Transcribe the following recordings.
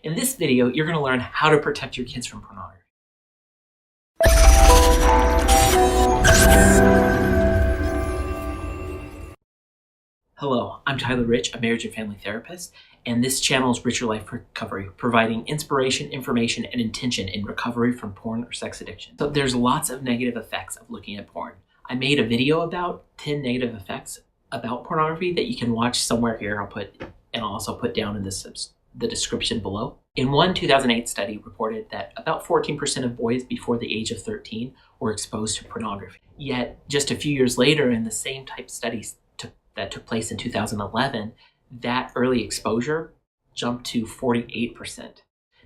In this video, you're going to learn how to protect your kids from pornography. Hello, I'm Tyler Rich, a marriage and family therapist, and this channel is Richer Life Recovery, providing inspiration, information, and intention in recovery from porn or sex addiction. So there's lots of negative effects of looking at porn. I made a video about 10 negative effects about pornography that you can watch somewhere here. I'll also put down in the description below. In one 2008 study reported that about 14% of boys before the age of 13 were exposed to pornography. Yet just a few years later, in the same type studies that took place in 2011, that early exposure jumped to 48%.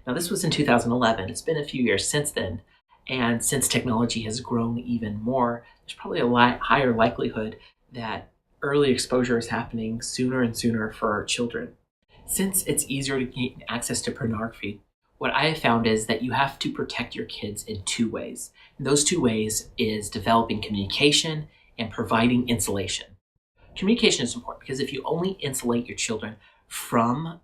Now this was in 2011. It's been a few years since then, and since technology has grown even more, there's probably a lot higher likelihood that early exposure is happening sooner and sooner for children. Since it's easier to gain access to pornography, what I have found is that you have to protect your kids in two ways. And those two ways is developing communication and providing insulation. Communication is important because if you only insulate your children from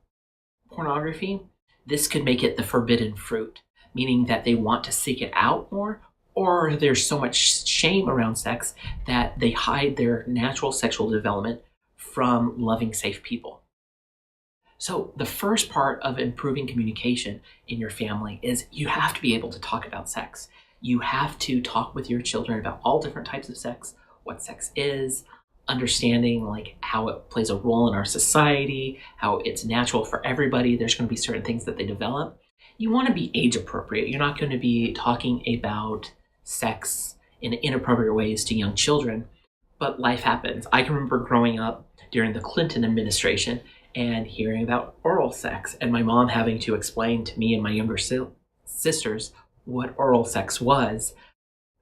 pornography, this could make it the forbidden fruit, meaning that they want to seek it out more, or there's so much shame around sex that they hide their natural sexual development from loving, safe people. So the first part of improving communication in your family is you have to be able to talk about sex. You have to talk with your children about all different types of sex, what sex is, understanding like how it plays a role in our society, how it's natural for everybody. There's going to be certain things that they develop. You want to be age appropriate. You're not going to be talking about sex in inappropriate ways to young children, but life happens. I can remember growing up during the Clinton administration and hearing about oral sex, and my mom having to explain to me and my younger sisters what oral sex was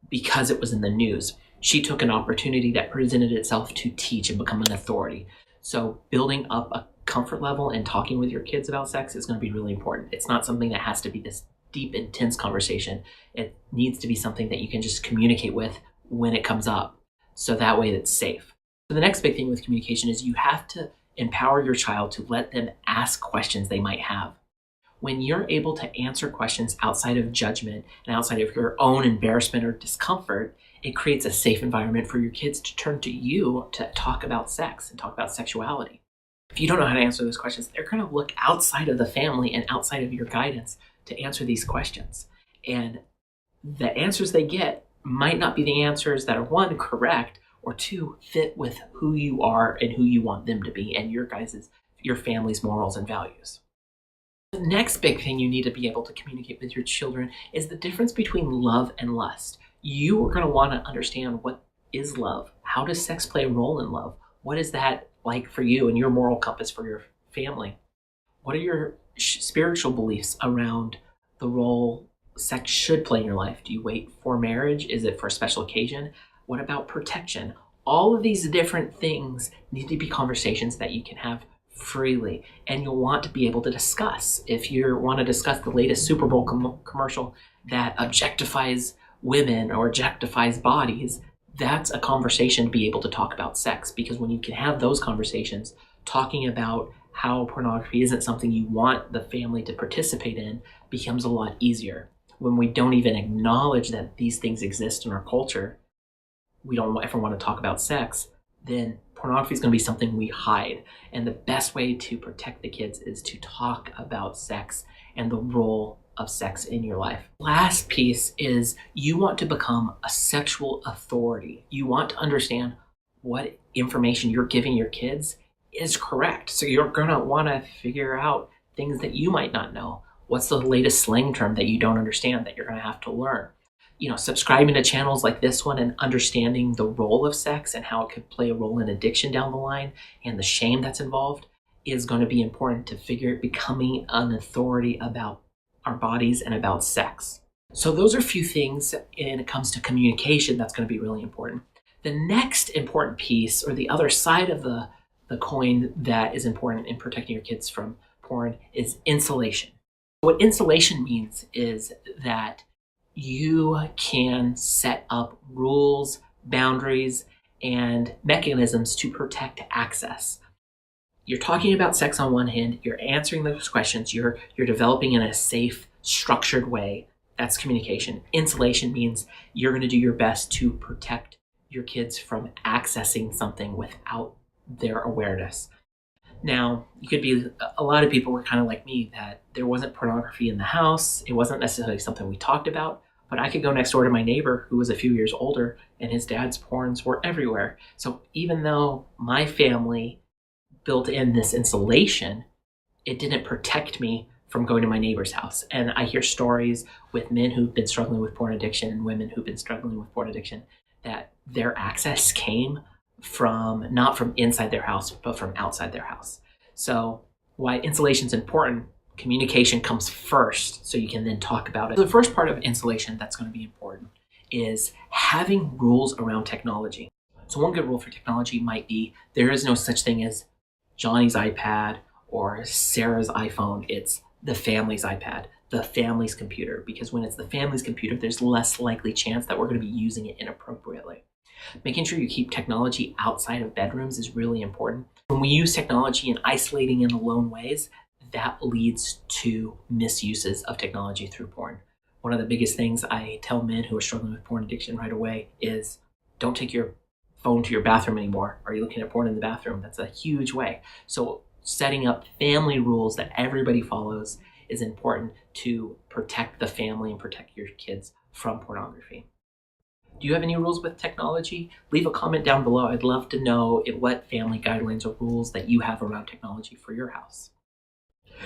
because it was in the news. She took an opportunity that presented itself to teach and become an authority. So building up a comfort level and talking with your kids about sex is going to be really important. It's not something that has to be this deep, intense conversation. It needs to be something that you can just communicate with when it comes up, so that way it's safe. So the next big thing with communication is you have to empower your child to let them ask questions they might have. When you're able to answer questions outside of judgment and outside of your own embarrassment or discomfort, it creates a safe environment for your kids to turn to you to talk about sex and talk about sexuality. If you don't know how to answer those questions, they're going to look outside of the family and outside of your guidance to answer these questions. And the answers they get might not be the answers that are, one, correct, or two, fit with who you are and who you want them to be and your family's morals and values. The next big thing you need to be able to communicate with your children is the difference between love and lust. You are going to want to understand, what is love? How does sex play a role in love? What is that like for you and your moral compass for your family? What are your spiritual beliefs around the role sex should play in your life? Do you wait for marriage? Is it for a special occasion? What about protection? All of these different things need to be conversations that you can have freely, and you'll want to be able to discuss. If you want to discuss the latest Super Bowl commercial that objectifies women or objectifies bodies, that's a conversation to be able to talk about sex, because when you can have those conversations, talking about how pornography isn't something you want the family to participate in becomes a lot easier. When we don't even acknowledge that these things exist in our culture, we don't ever want to talk about sex, then pornography is going to be something we hide. And the best way to protect the kids is to talk about sex and the role of sex in your life. Last piece is you want to become a sexual authority. You want to understand what information you're giving your kids is correct. So you're going to want to figure out things that you might not know. What's the latest slang term that you don't understand that you're going to have to learn? Subscribing to channels like this one and understanding the role of sex and how it could play a role in addiction down the line and the shame that's involved is going to be important to becoming an authority about our bodies and about sex. So those are a few things when it comes to communication that's going to be really important. The next important piece, or the other side of the coin that is important in protecting your kids from porn, is insulation. What insulation means is that you can set up rules, boundaries, and mechanisms to protect access. you're talking about sex on one hand, you're answering those questions, you're developing in a safe, structured way. That's communication. Insulation means you're going to do your best to protect your kids from accessing something without their awareness. Now, you could be, a lot of people were kind of like me, that there wasn't pornography in the house. It wasn't necessarily something we talked about, but I could go next door to my neighbor who was a few years older and his dad's porns were everywhere. So even though my family built in this insulation, it didn't protect me from going to my neighbor's house. And I hear stories with men who've been struggling with porn addiction and women who've been struggling with porn addiction that their access came from not from inside their house, but from outside their house. So why insulation is important, communication comes first, so you can then talk about it. The first part of insulation that's going to be important is having rules around technology. So one good rule for technology might be there is no such thing as Johnny's iPad or Sarah's iPhone. It's the family's iPad, the family's computer, because when it's the family's computer, there's less likely chance that we're going to be using it inappropriately. Making sure you keep technology outside of bedrooms is really important. When we use technology in isolating and alone ways, that leads to misuses of technology through porn. One of the biggest things I tell men who are struggling with porn addiction right away is don't take your phone to your bathroom anymore. Are you looking at porn in the bathroom? That's a huge way. So setting up family rules that everybody follows is important to protect the family and protect your kids from pornography. Do you have any rules with technology? Leave a comment down below. I'd love to know what family guidelines or rules that you have around technology for your house.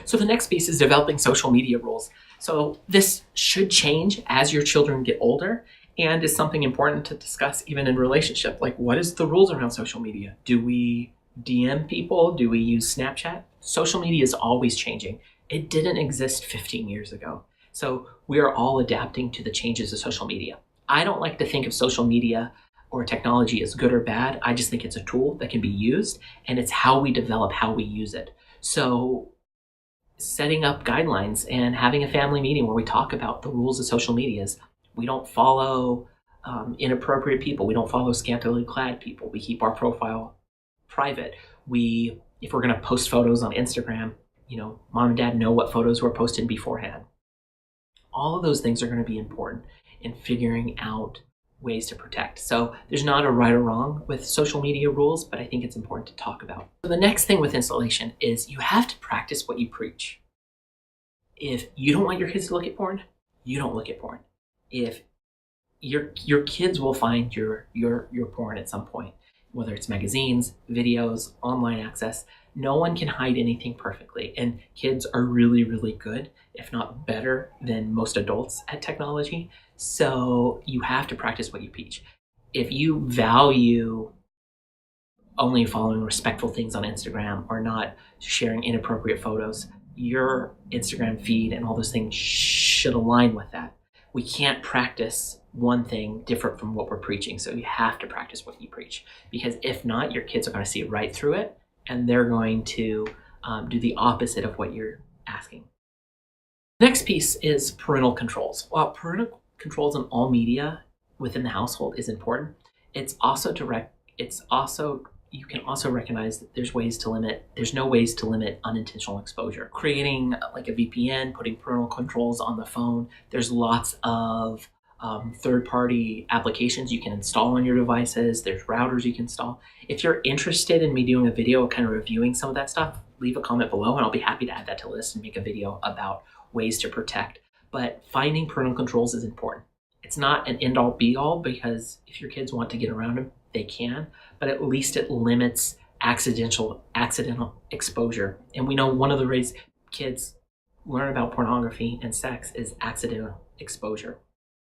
So the next piece is developing social media rules. So this should change as your children get older and is something important to discuss even in relationship. Like, what is the rules around social media? Do we DM people? Do we use Snapchat? Social media is always changing. It didn't exist 15 years ago. So we are all adapting to the changes of social media. I don't like to think of social media or technology as good or bad. I just think it's a tool that can be used, and it's how we develop how we use it. So setting up guidelines and having a family meeting where we talk about the rules of social medias. We don't follow inappropriate people. We don't follow scantily clad people. We keep our profile private. If we're going to post photos on Instagram, mom and dad know what photos were posted beforehand. All of those things are going to be important in figuring out ways to protect. So there's not a right or wrong with social media rules, but I think it's important to talk about. So the next thing with insulation is you have to practice what you preach. If you don't want your kids to look at porn, you don't look at porn. If your kids will find your porn at some point, whether it's magazines, videos, online access. No one can hide anything perfectly, and kids are really, really good, if not better than most adults at technology. So you have to practice what you preach. If you value only following respectful things on Instagram or not sharing inappropriate photos, your Instagram feed and all those things should align with that. We can't practice one thing different from what we're preaching. So you have to practice what you preach, because if not, your kids are going to see right through it and they're going to do the opposite of what you're asking. Next piece is parental controls. While parental controls on all media within the household is important, you can also recognize that there's no ways to limit unintentional exposure. Creating like a VPN, putting parental controls on the phone. There's lots of third-party applications you can install on your devices. There's routers you can install. If you're interested in me doing a video kind of reviewing some of that stuff, leave a comment below and I'll be happy to add that to the list and make a video about ways to protect. But finding parental controls is important. It's not an end-all be-all, because if your kids want to get around them, they can, but at least it limits accidental exposure. And we know one of the ways kids learn about pornography and sex is accidental exposure.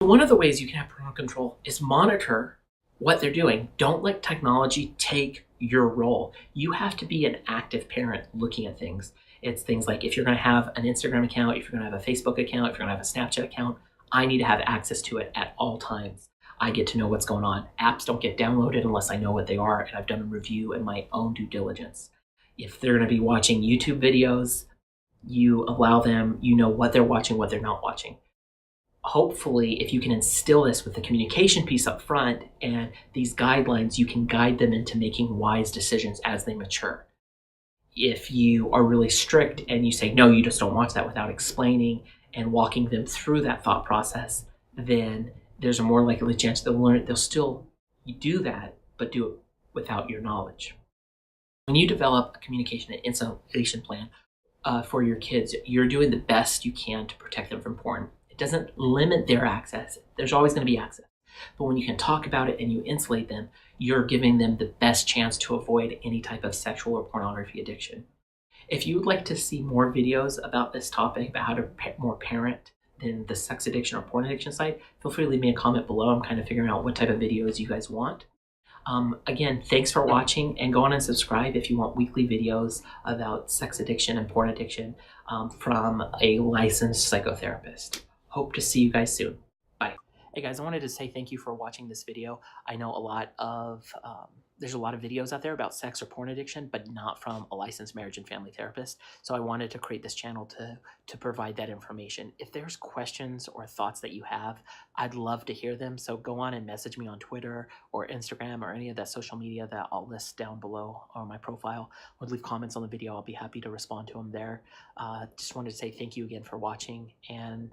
One of the ways you can have parental control is monitor what they're doing. Don't let technology take your role. You have to be an active parent looking at things. It's things like, if you're going to have an Instagram account, if you're going to have a Facebook account, if you're going to have a Snapchat account, I need to have access to it at all times. I get to know what's going on. Apps don't get downloaded unless I know what they are and I've done a review and my own due diligence. If they're going to be watching YouTube videos, you allow them, you know what they're watching, what they're not watching. Hopefully, if you can instill this with the communication piece up front and these guidelines, you can guide them into making wise decisions as they mature. If you are really strict and you say, no, you just don't watch that, without explaining and walking them through that thought process, then there's a more likely chance they'll learn it. They'll still do that, but do it without your knowledge. When you develop a communication and installation plan for your kids, you're doing the best you can to protect them from porn. It doesn't limit their access. There's always going to be access. But when you can talk about it and you insulate them, you're giving them the best chance to avoid any type of sexual or pornography addiction. If you would like to see more videos about this topic, about how to more parent than the sex addiction or porn addiction side, feel free to leave me a comment below. I'm kind of figuring out what type of videos you guys want. Again, thanks for watching, and go on and subscribe if you want weekly videos about sex addiction and porn addiction from a licensed psychotherapist. Hope to see you guys soon. Bye. Hey guys, I wanted to say thank you for watching this video. I know there's a lot of videos out there about sex or porn addiction, but not from a licensed marriage and family therapist. So I wanted to create this channel to provide that information. If there's questions or thoughts that you have, I'd love to hear them. So go on and message me on Twitter or Instagram or any of that social media that I'll list down below on my profile, or leave comments on the video. I'll be happy to respond to them there. Just wanted to say thank you again for watching, and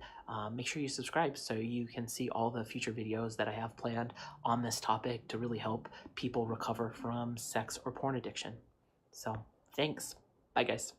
make sure you subscribe so you can see all the future videos that I have planned on this topic to really help people recover from sex or porn addiction. So thanks. Bye guys.